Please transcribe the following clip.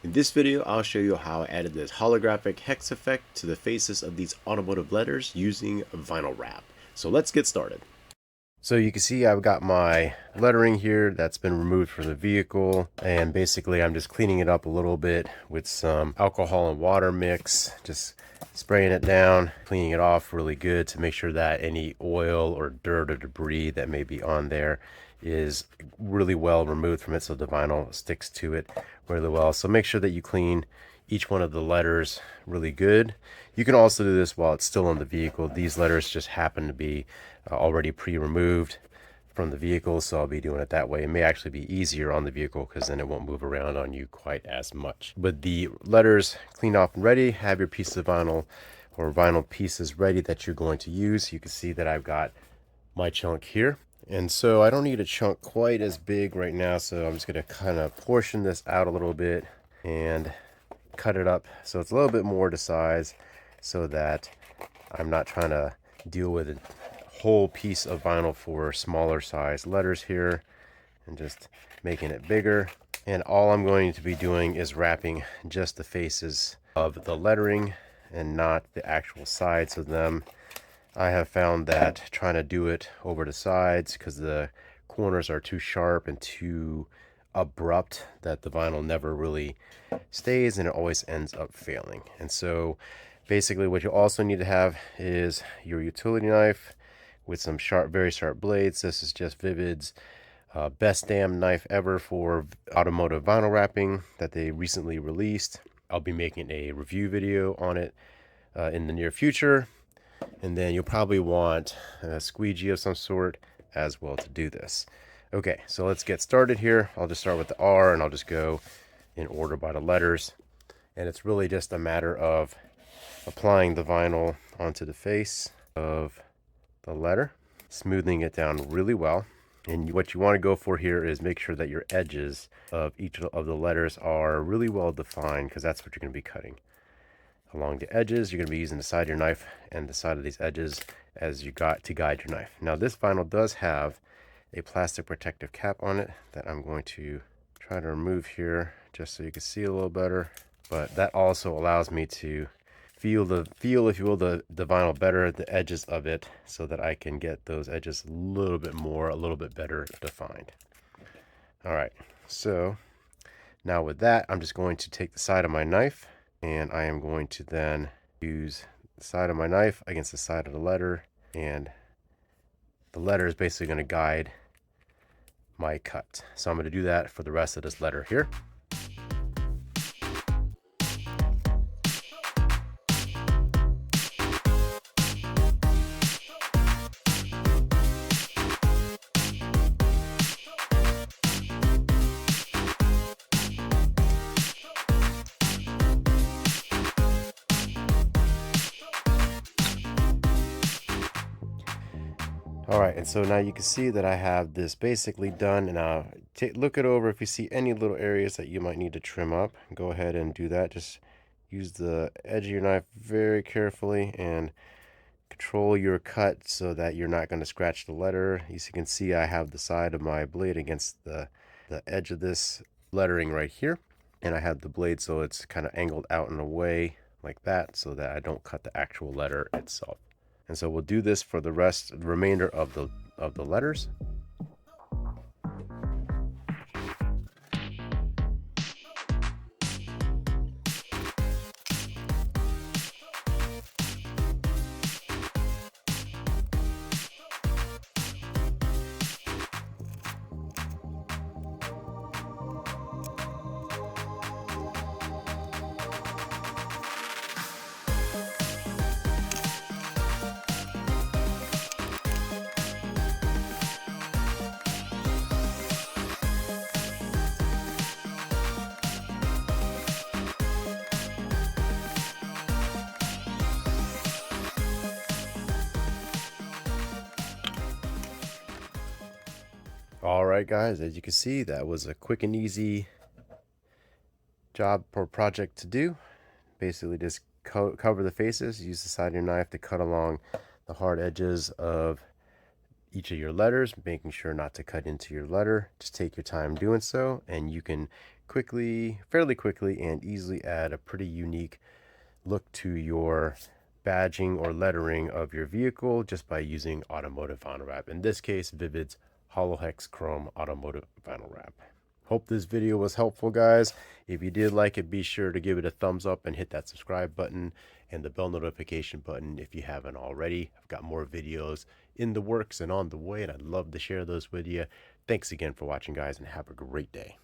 In this video, I'll show you how I added this holographic hex effect to the faces of these automotive letters using vinyl wrap. So let's get started. So you can see I've got my lettering here that's been removed from the vehicle, and basically I'm just cleaning it up a little bit with some alcohol and water mix, just spraying it down, cleaning it off really good to make sure that any oil or dirt or debris that may be on there is really well removed from it, so the vinyl sticks to it really well. So make sure that you clean each one of the letters really good. You can also do this while it's still on the vehicle. These letters just happen to be already pre-removed from the vehicle, so I'll be doing it that way. It may actually be easier on the vehicle because then it won't move around on you quite as much. With the letters cleaned off and ready, have your piece of vinyl or vinyl pieces ready that you're going to use. You can see that I've got my chunk here. And so I don't need a chunk quite as big right now, so I'm just going to kind of portion this out a little bit and cut it up so it's a little bit more to size, so that I'm not trying to deal with a whole piece of vinyl for smaller size letters here and just making it bigger. And all I'm going to be doing is wrapping just the faces of the lettering and not the actual sides of them. I have found that trying to do it over the sides, because the corners are too sharp and too abrupt, that the vinyl never really stays and it always ends up failing. And so basically what you also need to have is your utility knife with some sharp, very sharp blades. This is just Vivid's best damn knife ever for automotive vinyl wrapping that they recently released. I'll be making a review video on it in the near future. And then you'll probably want a squeegee of some sort as well to do this. Okay, so let's get started here. I'll just start with the R, and I'll just go in order by the letters. And it's really just a matter of applying the vinyl onto the face of the letter, smoothing it down really well. And what you want to go for here is make sure that your edges of each of the letters are really well defined, because that's what you're going to be cutting. Along the edges, you're going to be using the side of your knife and the side of these edges as you got to guide your knife. Now this vinyl does have a plastic protective cap on it that I'm going to try to remove here just so you can see a little better. But that also allows me to feel, if you will, the vinyl better, the edges of it, so that I can get those edges a little bit better defined. All right, so now with that, I'm just going to take the side of my knife, and I am going to then use the side of my knife against the side of the letter, and the letter is basically going to guide my cut. So I'm going to do that for the rest of this letter here. All right, and so now you can see that I have this basically done. And now look it over. If you see any little areas that you might need to trim up, go ahead and do that. Just use the edge of your knife very carefully and control your cut so that you're not going to scratch the letter. As you can see, I have the side of my blade against the edge of this lettering right here, and I have the blade so it's kind of angled out in a way like that, so that I don't cut the actual letter itself. And so we'll do this for the remainder of the letters. All right, guys, as you can see, that was a quick and easy job or project to do. Basically just cover the faces, use the side of your knife to cut along the hard edges of each of your letters, making sure not to cut into your letter. Just take your time doing so, and you can fairly quickly and easily add a pretty unique look to your badging or lettering of your vehicle just by using automotive vinyl wrap. In this case, Vivid's Holohex Chrome Automotive Vinyl Wrap. Hope this video was helpful, guys. If you did like it, be sure to give it a thumbs up and hit that subscribe button and the bell notification button if you haven't already. I've got more videos in the works and on the way, and I'd love to share those with you. Thanks again for watching, guys, and have a great day.